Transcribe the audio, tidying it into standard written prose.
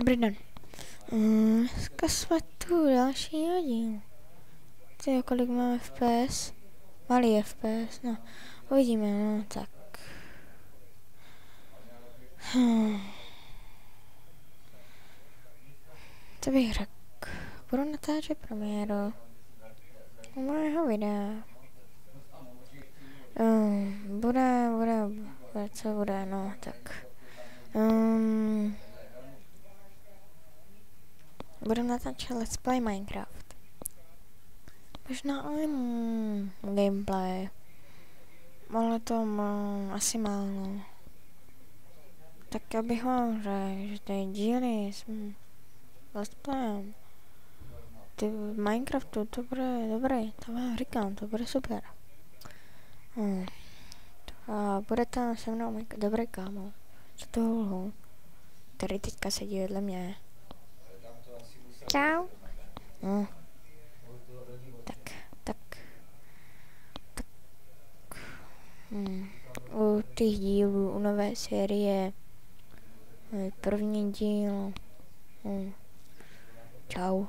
Dobrý den. Dneska jsme tu další díl. Ty, kolik máme FPS? Malý FPS, no. Uvidíme, no, tak. Co bych řekl? Budu natáčet premiéru mého videa. Co bude, no, tak. Budu natáčet Let's Play Minecraft. Možná i gameplay. Ale to asi málo. Tak já bych vám řekl, že ty díly s Let's Playem. Ty v Minecraftu, to bude dobré, to vám říkám, to bude super. A bude tam se mnou dobrý kámo. Co to hulhu? Tady teďka sedí vedle mě. Čau. U těch dílů, u nové série. První díl. Čau.